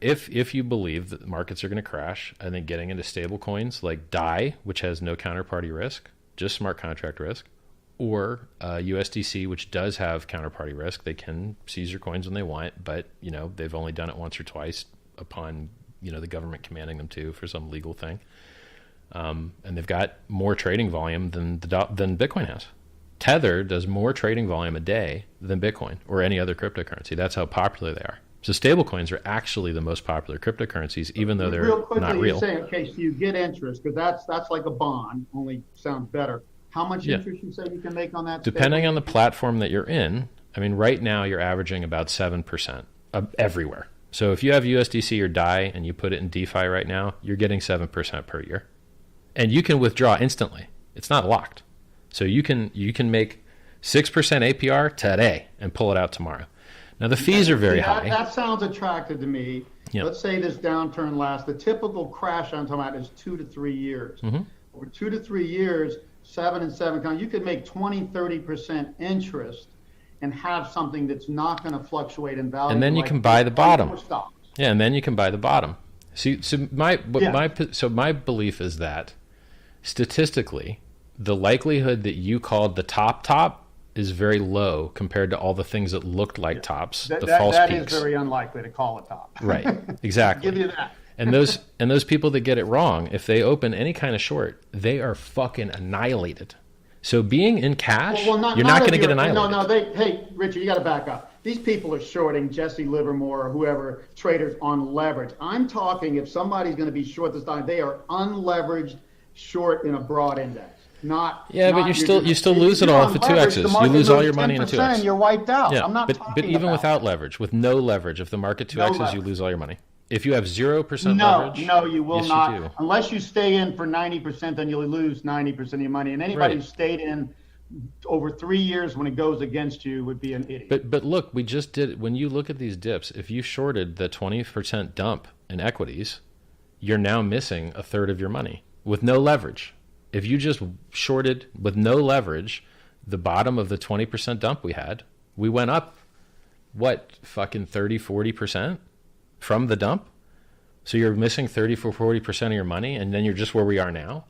if you believe that the markets are going to crash, I think getting into stable coins like DAI, which has no counterparty risk, just smart contract risk, or USDC, which does have counterparty risk. They can seize your coins when they want, but they've only done it once or twice upon the government commanding them to for some legal thing. And they've got more trading volume than Bitcoin has. Tether does more trading volume a day than Bitcoin or any other cryptocurrency. That's how popular they are. So stablecoins are actually the most popular cryptocurrencies, even though they're not real. You say, okay, so you get interest, because that's like a bond, only sounds better. How much interest you say you can make on that? Depending on the platform that you're in. I mean, right now you're averaging about 7% everywhere. So if you have USDC or DAI and you put it in DeFi right now, you're getting 7% per year. And you can withdraw instantly. It's not locked. So you can make 6% APR today and pull it out tomorrow. Now the fees are very high. That sounds attractive to me. Yep. Let's say this downturn lasts. The typical crash I'm talking about is 2 to 3 years. Mm-hmm. Over 2 to 3 years, 7 and 7, you could make 20-30% interest and have something that's not going to fluctuate in value. And then you can buy the bottom. Yeah, and then you can buy the bottom. So my belief is that statistically, the likelihood that you called the top is very low compared to all the things that looked like tops, the false peaks. That is very unlikely to call it top. Right, exactly. I'll give you that. And those people that get it wrong, if they open any kind of short, they are fucking annihilated. So being in cash, you're not going to get annihilated. Hey, Richard, you got to back up. These people are shorting Jesse Livermore or whoever, traders on leverage. I'm talking if somebody's going to be short this time, they are unleveraged short in a broad index. But you still lose it all for 2x's. You lose all your money in a 2x. You're wiped out. Yeah, but even without leverage, with no leverage, if the market 2x's, you lose all your money. If you have 0% leverage, no, you will not. You unless you stay in for 90%, then you'll lose 90% of your money. And anybody who stayed in over 3 years when it goes against you would be an idiot. But look, we just did. When you look at these dips, if you shorted the 20% dump in equities, you're now missing a third of your money with no leverage. If you just shorted with no leverage the bottom of the 20% dump we went up, fucking 30, 40% from the dump? So you're missing 30-40% of your money, and then you're just where we are now?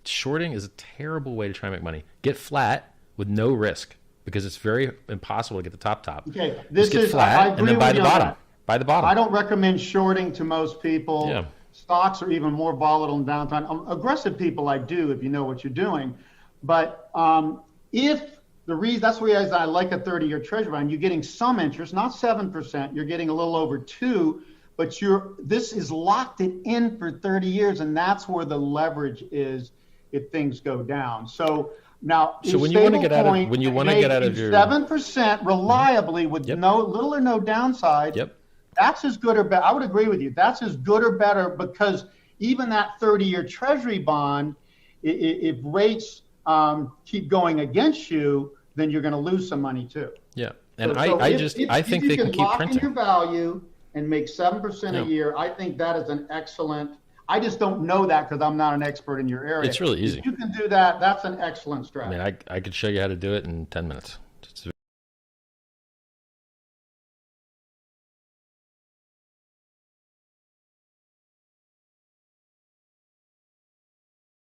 Shorting is a terrible way to try and make money. Get flat with no risk, because it's very impossible to get the top. Okay, just get flat and then buy the bottom. Buy the bottom. I don't recommend shorting to most people. Yeah. Stocks are even more volatile in downtime. Aggressive people I do, if you know what you're doing. But that's the reason I like a 30-year treasury bond. You're getting some interest, not 7%. You're getting a little over 2%, but this is locked it in for 30 years, and that's where the leverage is if things go down. So now, when you want to get out of your 7% reliably with little or no downside. Yep. That's as good or better. I would agree with you. That's as good or better, because even that 30-year treasury bond, if rates keep going against you, then you're going to lose some money too. Yeah, and I think they can keep lock printing. In your value and make 7% a year. I think that is an excellent. I just don't know that because I'm not an expert in your area. It's really easy. If you can do that, that's an excellent strategy. I could show you how to do it in 10 minutes.